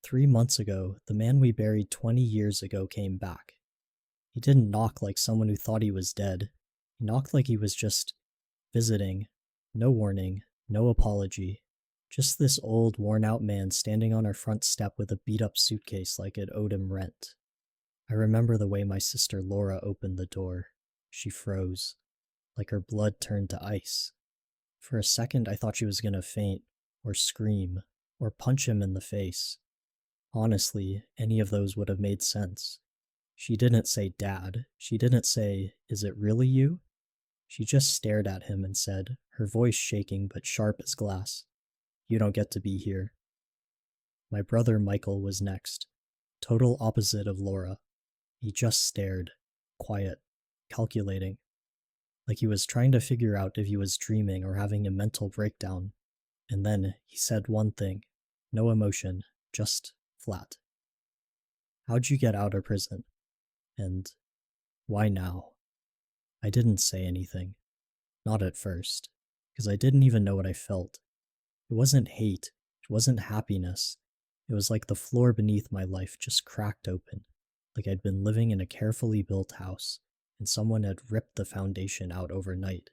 3 months ago, the man we buried 20 years ago came back. He didn't knock like someone who thought he was dead. He knocked like he was just visiting. No warning, no apology. Just this old, worn-out man standing on our front step with a beat-up suitcase like it owed him rent. I remember the way my sister Laura opened the door. She froze, like her blood turned to ice. For a second, I thought she was gonna faint, or scream, or punch him in the face. Honestly, any of those would have made sense. She didn't say, "Dad." She didn't say, "Is it really you?" She just stared at him and said, her voice shaking but sharp as glass, "You don't get to be here." My brother Michael was next. Total opposite of Laura. He just stared, quiet, calculating, like he was trying to figure out if he was dreaming or having a mental breakdown. And then he said one thing. No emotion, just flat. "How'd you get out of prison? And why now?" I didn't say anything. Not at first, because I didn't even know what I felt. It wasn't hate, it wasn't happiness. It was like the floor beneath my life just cracked open, like I'd been living in a carefully built house, and someone had ripped the foundation out overnight.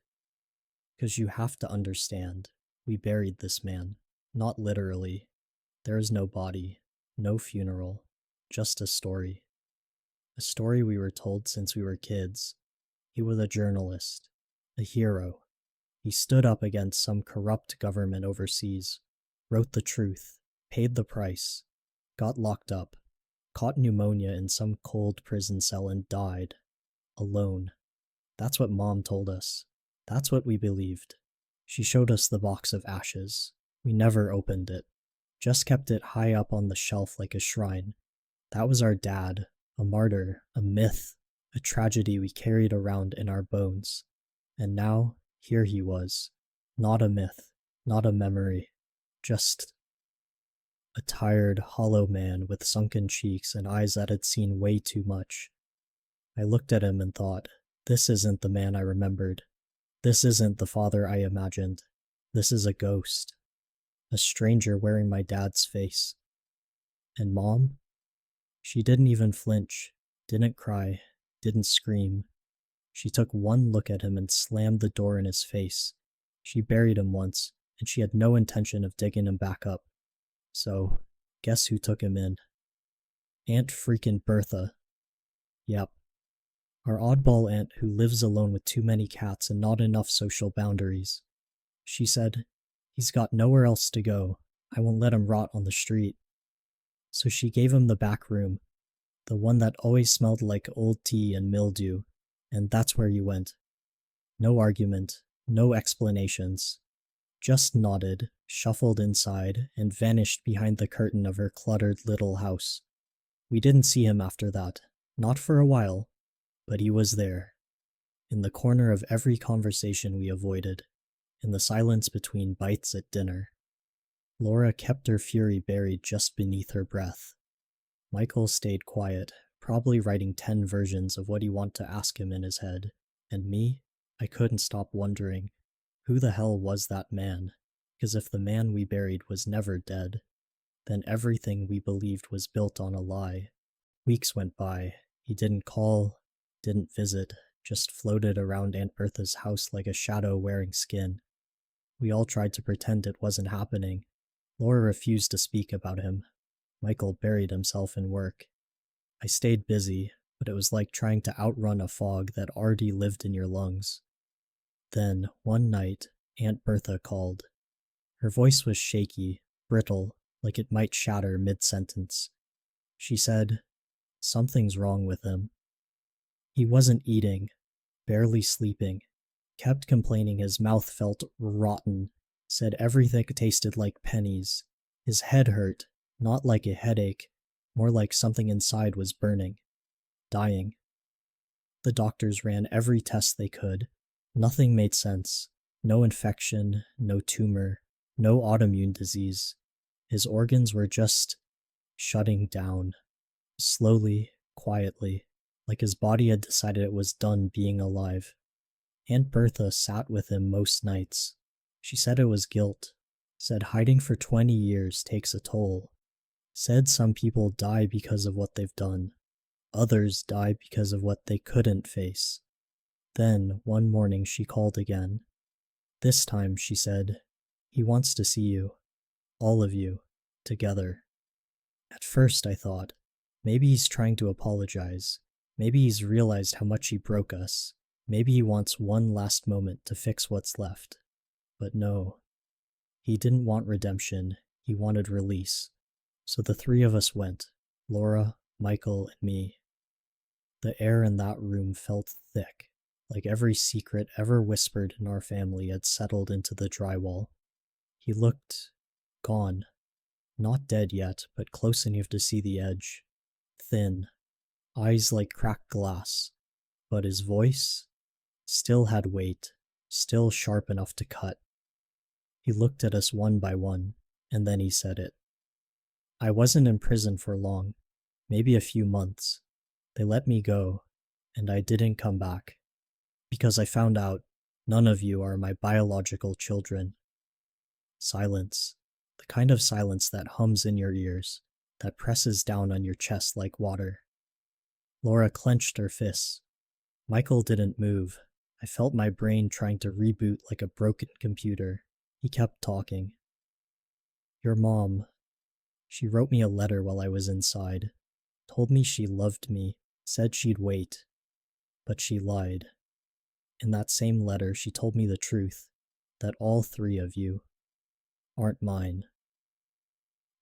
Because you have to understand, we buried this man, not literally. There is no body, no funeral, just a story. A story we were told since we were kids. He was a journalist, a hero. He stood up against some corrupt government overseas, wrote the truth, paid the price, got locked up, caught pneumonia in some cold prison cell and died. Alone. That's what Mom told us. That's what we believed. She showed us the box of ashes. We never opened it. Just kept it high up on the shelf like a shrine. That was our dad, a martyr, a myth, a tragedy we carried around in our bones. And now, here he was. Not a myth, not a memory, just a tired, hollow man with sunken cheeks and eyes that had seen way too much. I looked at him and thought, this isn't the man I remembered. This isn't the father I imagined. This is a ghost. A stranger wearing my dad's face. And Mom? She didn't even flinch, didn't cry, didn't scream. She took one look at him and slammed the door in his face. She buried him once, and she had no intention of digging him back up. So, guess who took him in? Aunt freaking Bertha. Yep. Our oddball aunt who lives alone with too many cats and not enough social boundaries. She said, "He's got nowhere else to go. I won't let him rot on the street." So she gave him the back room, the one that always smelled like old tea and mildew, and that's where you went. No argument, no explanations. Just nodded, shuffled inside, and vanished behind the curtain of her cluttered little house. We didn't see him after that, not for a while, but he was there. In the corner of every conversation we avoided, in the silence between bites at dinner. Laura kept her fury buried just beneath her breath. Michael stayed quiet, probably writing 10 versions of what he wanted to ask him in his head. And me? I couldn't stop wondering, who the hell was that man? Because if the man we buried was never dead, then everything we believed was built on a lie. Weeks went by. He didn't call, didn't visit, just floated around Aunt Bertha's house like a shadow wearing skin. We all tried to pretend it wasn't happening. Laura refused to speak about him. Michael buried himself in work. I stayed busy, but it was like trying to outrun a fog that already lived in your lungs. Then, one night, Aunt Bertha called. Her voice was shaky, brittle, like it might shatter mid-sentence. She said, "Something's wrong with him." He wasn't eating, barely sleeping, kept complaining his mouth felt rotten, said everything tasted like pennies. His head hurt, not like a headache, more like something inside was burning, dying. The doctors ran every test they could. Nothing made sense. No infection, no tumor, no autoimmune disease. His organs were just shutting down, slowly, quietly, like his body had decided it was done being alive. Aunt Bertha sat with him most nights. She said it was guilt, said hiding for 20 years takes a toll. Said some people die because of what they've done, others die because of what they couldn't face. Then, one morning, she called again. This time, she said, "He wants to see you, all of you, together." At first, I thought, maybe he's trying to apologize. Maybe he's realized how much he broke us. Maybe he wants one last moment to fix what's left. But no. He didn't want redemption. He wanted release. So the three of us went, Laura, Michael, and me. The air in that room felt thick, like every secret ever whispered in our family had settled into the drywall. He looked gone. Not dead yet, but close enough to see the edge. Thin. Eyes like cracked glass. But his voice still had weight, still sharp enough to cut. He looked at us one by one, and then he said it. I wasn't in prison for long, maybe a few months. They let me go, and I didn't come back, because I found out none of you are my biological children. Silence, the kind of silence that hums in your ears, that presses down on your chest like water. Laura clenched her fists. Michael didn't move. I felt my brain trying to reboot like a broken computer. He kept talking. Your mom, she wrote me a letter while I was inside, told me she loved me, said she'd wait, but she lied. In that same letter, she told me the truth, that all three of you aren't mine.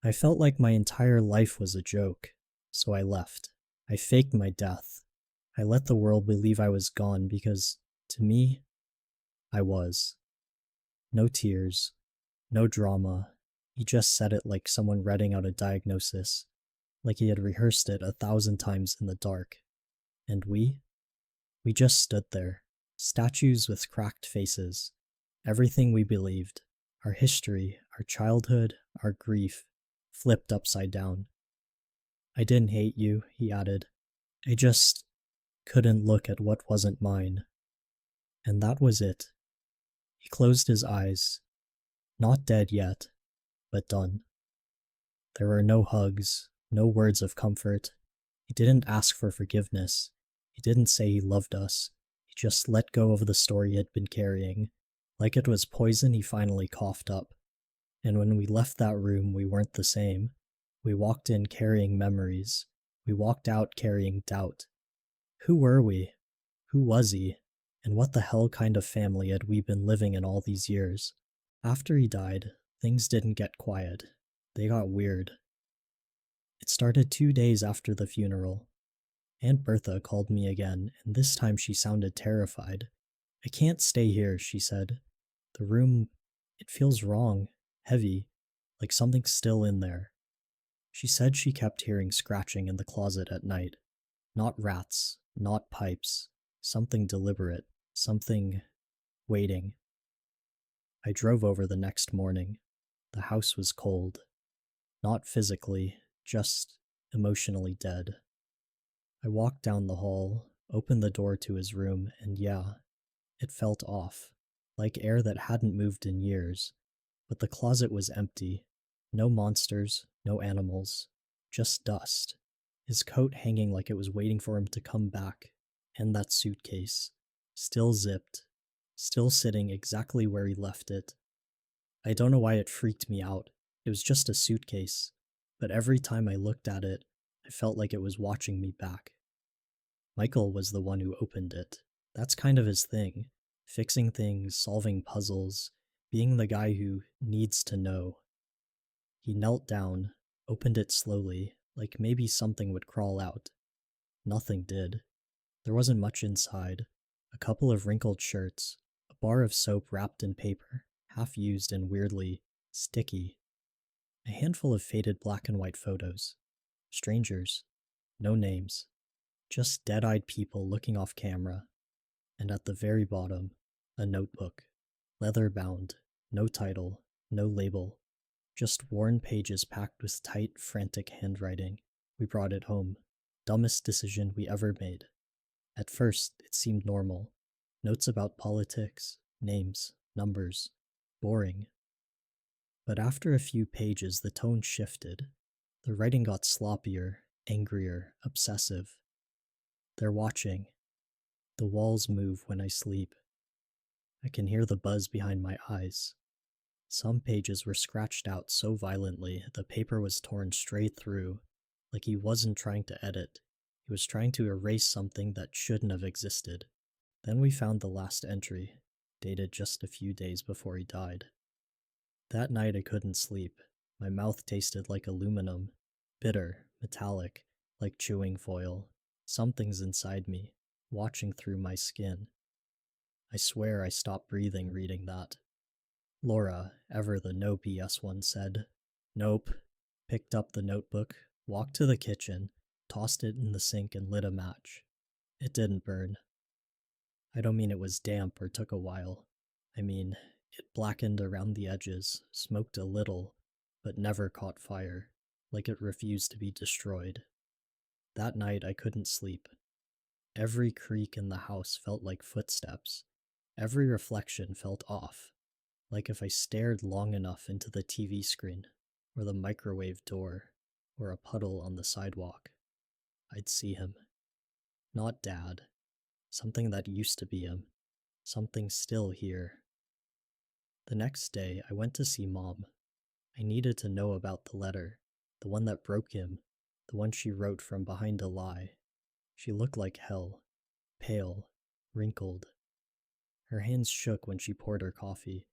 I felt like my entire life was a joke, so I left. I faked my death. I let the world believe I was gone because, to me, I was. No tears, no drama. He just said it like someone reading out a diagnosis, like he had rehearsed it 1,000 times in the dark. And we just stood there, statues with cracked faces. Everything we believed, our history, our childhood, our grief, flipped upside down. I didn't hate you, he added. I just couldn't look at what wasn't mine. And that was it. He closed his eyes. Not dead yet, but done. There were no hugs, no words of comfort. He didn't ask for forgiveness. He didn't say he loved us. He just let go of the story he had been carrying. Like it was poison, he finally coughed up. And when we left that room, we weren't the same. We walked in carrying memories. We walked out carrying doubt. Who were we? Who was he? And what the hell kind of family had we been living in all these years? After he died, things didn't get quiet. They got weird. It started 2 days after the funeral. Aunt Bertha called me again, and this time she sounded terrified. I can't stay here, she said. The room, it feels wrong, heavy, like something's still in there. She said she kept hearing scratching in the closet at night. Not rats, not pipes, something deliberate, something waiting. I drove over the next morning. The house was cold. Not physically, just emotionally dead. I walked down the hall, opened the door to his room, and yeah, it felt off, like air that hadn't moved in years. But the closet was empty. No monsters, no animals, just dust. His coat hanging like it was waiting for him to come back, and that suitcase, still zipped, still sitting exactly where he left it. I don't know why it freaked me out. It was just a suitcase, but every time I looked at it, I felt like it was watching me back. Michael was the one who opened it. That's kind of his thing. Fixing things, solving puzzles, being the guy who needs to know. He knelt down, opened it slowly, like maybe something would crawl out. Nothing did. There wasn't much inside. A couple of wrinkled shirts, a bar of soap wrapped in paper, half used and weirdly sticky. A handful of faded black and white photos. Strangers. No names. Just dead-eyed people looking off camera. And at the very bottom, a notebook. Leather-bound. No title. No label. Just worn pages packed with tight, frantic handwriting. We brought it home. Dumbest decision we ever made. At first, it seemed normal. Notes about politics, names, numbers. Boring. But after a few pages, the tone shifted. The writing got sloppier, angrier, obsessive. They're watching. The walls move when I sleep. I can hear the buzz behind my eyes. Some pages were scratched out so violently the paper was torn straight through, like he wasn't trying to edit. He was trying to erase something that shouldn't have existed. Then we found the last entry, dated just a few days before he died. That night I couldn't sleep. My mouth tasted like aluminum, bitter, metallic, like chewing foil. Something's inside me, watching through my skin. I swear I stopped breathing reading that. Laura, ever the no BS one, said, "Nope," picked up the notebook, walked to the kitchen, tossed it in the sink and lit a match. It didn't burn. I don't mean it was damp or took a while. I mean, it blackened around the edges, smoked a little, but never caught fire, like it refused to be destroyed. That night I couldn't sleep. Every creak in the house felt like footsteps. Every reflection felt off, like if I stared long enough into the TV screen, or the microwave door, or a puddle on the sidewalk, I'd see him. Not Dad. Something that used to be him. Something still here. The next day, I went to see Mom. I needed to know about the letter, the one that broke him, the one she wrote from behind a lie. She looked like hell, pale, wrinkled. Her hands shook when she poured her coffee.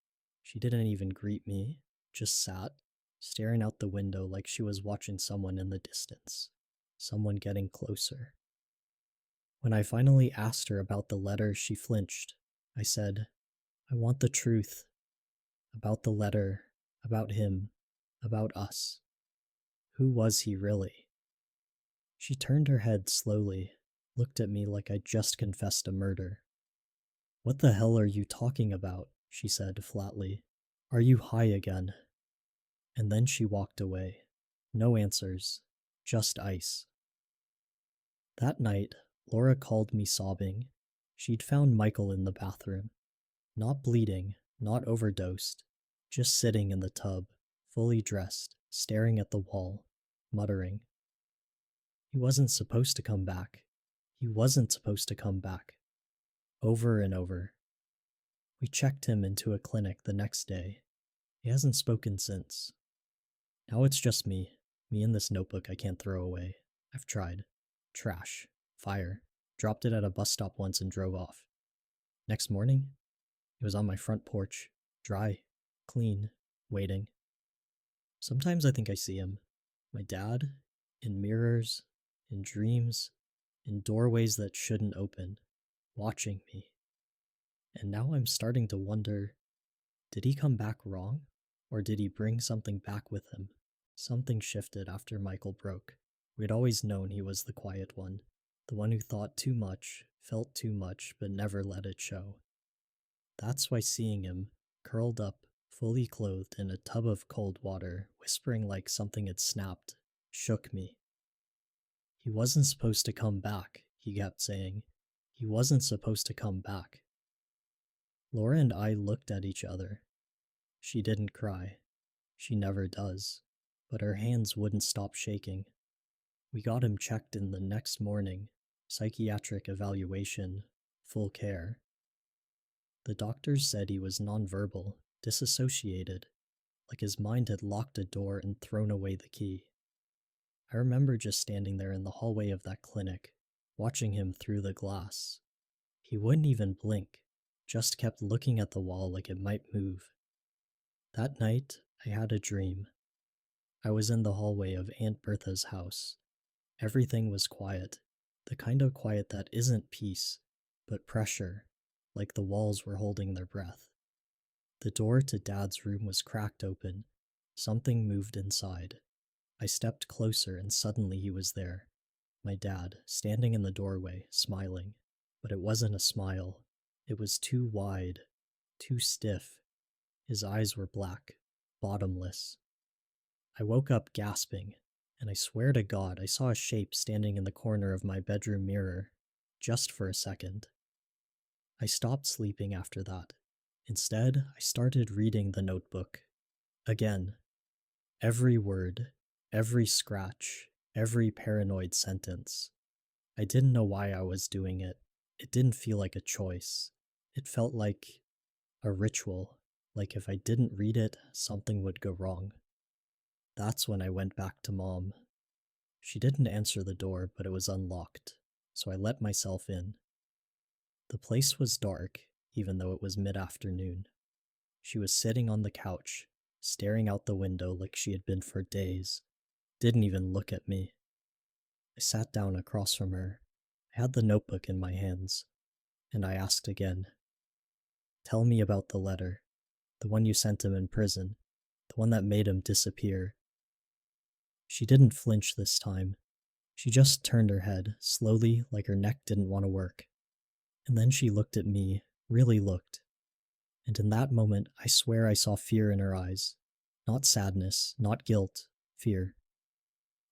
She didn't even greet me, just sat, staring out the window like she was watching someone in the distance, someone getting closer. When I finally asked her about the letter, she flinched. I said, "I want the truth. About the letter, about him, about us. Who was he really?" She turned her head slowly, looked at me like I'd just confessed a murder. "What the hell are you talking about?" she said flatly. "Are you high again?" And then she walked away. No answers, just ice. That night, Laura called me sobbing. She'd found Michael in the bathroom. Not bleeding, not overdosed, just sitting in the tub, fully dressed, staring at the wall, muttering. He wasn't supposed to come back. He wasn't supposed to come back. Over and over. We checked him into a clinic the next day. He hasn't spoken since. Now it's just me and this notebook I can't throw away. I've tried. Trash. Fire. Dropped it at a bus stop once and drove off. Next morning, it was on my front porch, dry, clean, waiting. Sometimes I think I see him. My dad, in mirrors, in dreams, in doorways that shouldn't open, watching me. And now I'm starting to wonder, did he come back wrong? Or did he bring something back with him? Something shifted after Michael broke. We'd always known he was the quiet one, the one who thought too much, felt too much, but never let it show. That's why seeing him, curled up, fully clothed in a tub of cold water, whispering like something had snapped, shook me. He wasn't supposed to come back, he kept saying. He wasn't supposed to come back. Laura and I looked at each other. She didn't cry. She never does. But her hands wouldn't stop shaking. We got him checked in the next morning. Psychiatric evaluation. Full care. The doctors said he was nonverbal, disassociated, like his mind had locked a door and thrown away the key. I remember just standing there in the hallway of that clinic, watching him through the glass. He wouldn't even blink, just kept looking at the wall like it might move. That night, I had a dream. I was in the hallway of Aunt Bertha's house. Everything was quiet, the kind of quiet that isn't peace, but pressure, like the walls were holding their breath. The door to Dad's room was cracked open. Something moved inside. I stepped closer and suddenly he was there. My dad, standing in the doorway, smiling. But it wasn't a smile. It was too wide, too stiff. His eyes were black, bottomless. I woke up gasping, and I swear to God I saw a shape standing in the corner of my bedroom mirror, just for a second. I stopped sleeping after that. Instead, I started reading the notebook. Again. Every word, Every scratch, every paranoid sentence. I didn't know why I was doing it. It didn't feel like a choice. It felt like a ritual, like if I didn't read it, something would go wrong. That's when I went back to Mom. She didn't answer the door, but it was unlocked, so I let myself in. The place was dark, even though it was mid-afternoon. She was sitting on the couch, staring out the window like she had been for days. Didn't even look at me. I sat down across from her. I had the notebook in my hands, and I asked again, "Tell me about the letter, the one you sent him in prison, the one that made him disappear." She didn't flinch this time. She just turned her head, slowly, like her neck didn't want to work. And then she looked at me, really looked. And in that moment, I swear I saw fear in her eyes. Not sadness, not guilt, fear.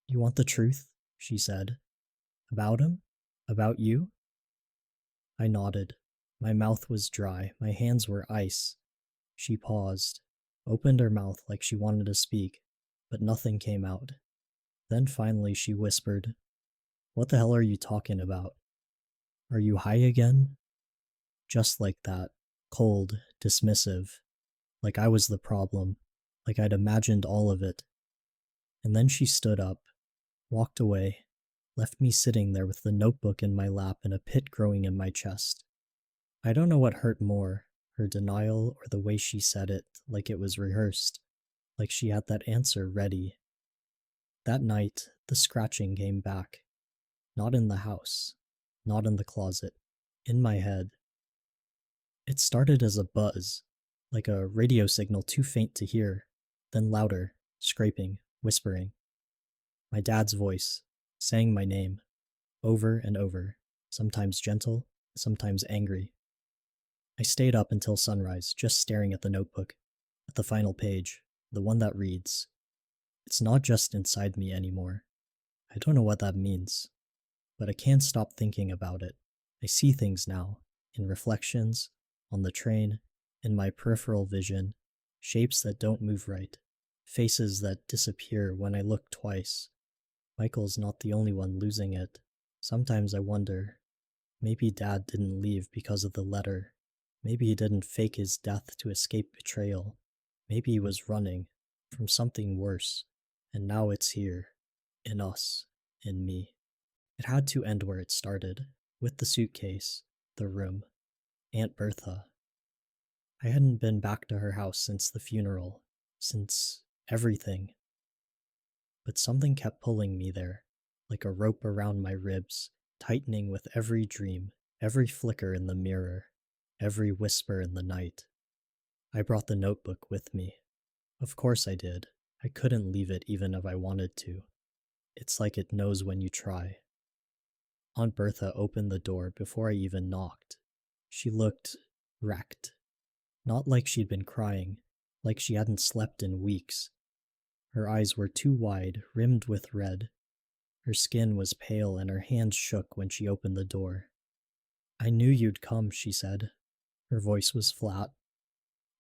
"You want the truth?" she said. "About him? About you?" I nodded. My mouth was dry, my hands were ice. She paused, opened her mouth like she wanted to speak, but nothing came out. Then finally she whispered, "What the hell are you talking about? Are you high again?" Just like that, cold, dismissive, like I was the problem, like I'd imagined all of it. And then she stood up, walked away, left me sitting there with the notebook in my lap and a pit growing in my chest. I don't know what hurt more, her denial or the way she said it, like it was rehearsed, like she had that answer ready. That night, the scratching came back. Not in the house, not in the closet, in my head. It started as a buzz, like a radio signal too faint to hear, then louder, scraping, whispering. My dad's voice, saying my name, over and over, sometimes gentle, sometimes angry. I stayed up until sunrise, just staring at the notebook, at the final page, the one that reads, "It's not just inside me anymore." I don't know what that means, but I can't stop thinking about it. I see things now, in reflections, on the train, in my peripheral vision, shapes that don't move right, faces that disappear when I look twice. Michael's not the only one losing it. Sometimes I wonder, maybe Dad didn't leave because of the letter. Maybe he didn't fake his death to escape betrayal. Maybe he was running from something worse, and now it's here, in us, in me. It had to end where it started, with the suitcase, the room, Aunt Bertha. I hadn't been back to her house since the funeral, since everything. But something kept pulling me there, like a rope around my ribs, tightening with every dream, every flicker in the mirror, every whisper in the night. I brought the notebook with me. Of course I did. I couldn't leave it even if I wanted to. It's like it knows when you try. Aunt Bertha opened the door before I even knocked. She looked wrecked. Not like she'd been crying, like she hadn't slept in weeks. Her eyes were too wide, rimmed with red. Her skin was pale and her hands shook when she opened the door. "I knew you'd come," she said. Her voice was flat.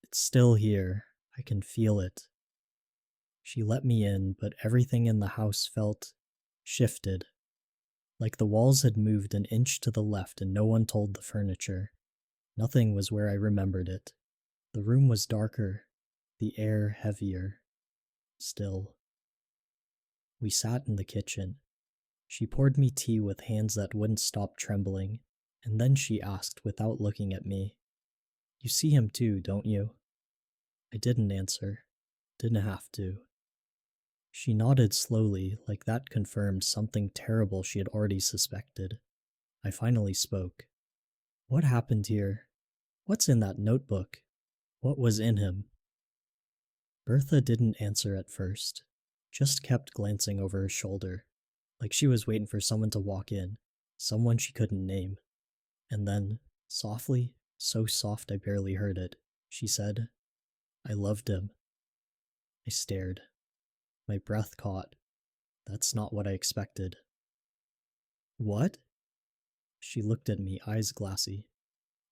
"It's still here. I can feel it." She let me in, but everything in the house felt shifted. Like the walls had moved an inch to the left and no one told the furniture. Nothing was where I remembered it. The room was darker, the air heavier, still. We sat in the kitchen. She poured me tea with hands that wouldn't stop trembling, and then she asked without looking at me, "You see him too, don't you?" I didn't answer. Didn't have to. She nodded slowly, like that confirmed something terrible she had already suspected. I finally spoke. "What happened here? What's in that notebook? What was in him?" Bertha didn't answer at first, just kept glancing over her shoulder, like she was waiting for someone to walk in, someone she couldn't name. And then, softly, so soft I barely heard it, she said, "I loved him." I stared. My breath caught. That's not what I expected. "What?" She looked at me, eyes glassy.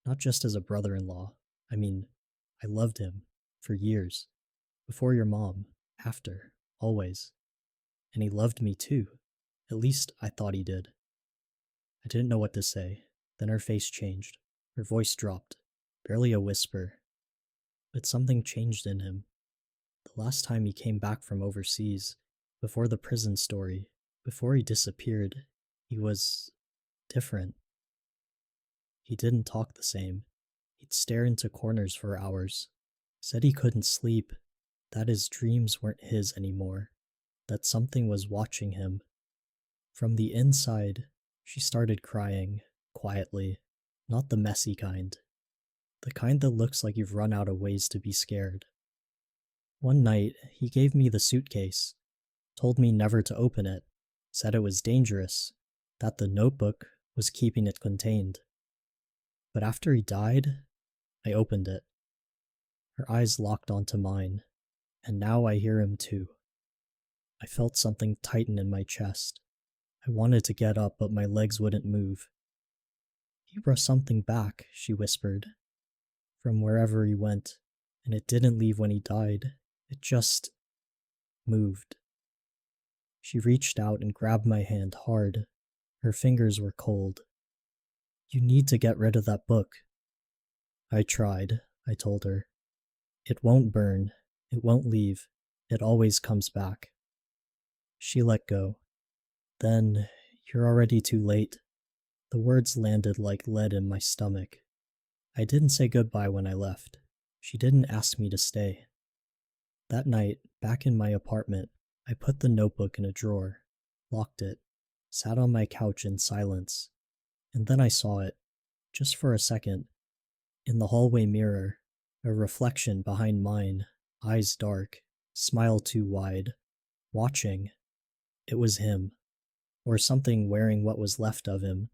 "Not just as a brother-in-law. I mean, I loved him. For years. Before your mom. After. Always." and he loved me too. At least I thought he did. I didn't know what to say. Then her face changed. Her voice dropped. Barely a whisper. But something changed in him. The last time he came back from overseas, before the prison story, before he disappeared, he was different. He didn't talk the same. He'd stare into corners for hours. Said he couldn't sleep, that his dreams weren't his anymore, that something was watching him. From the inside, she started crying, quietly, not the messy kind. The kind that looks like you've run out of ways to be scared. One night, he gave me the suitcase, told me never to open it, said it was dangerous, that the notebook was keeping it contained. But after he died, I opened it. Her eyes locked onto mine, and now I hear him too. I felt something tighten in my chest. I wanted to get up, but my legs wouldn't move. He brought something back, she whispered, from wherever he went, and it didn't leave when he died. It just moved. She reached out and grabbed my hand hard. Her fingers were cold. You need to get rid of that book. I tried, I told her. It won't burn. It won't leave. It always comes back. She let go. Then, you're already too late. The words landed like lead in my stomach. I didn't say goodbye when I left. She didn't ask me to stay. That night, back in my apartment, I put the notebook in a drawer, locked it, sat on my couch in silence, and then I saw it, just for a second, in the hallway mirror, a reflection behind mine, eyes dark, smile too wide, watching. It was him, or something wearing what was left of him,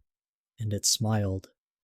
and it smiled.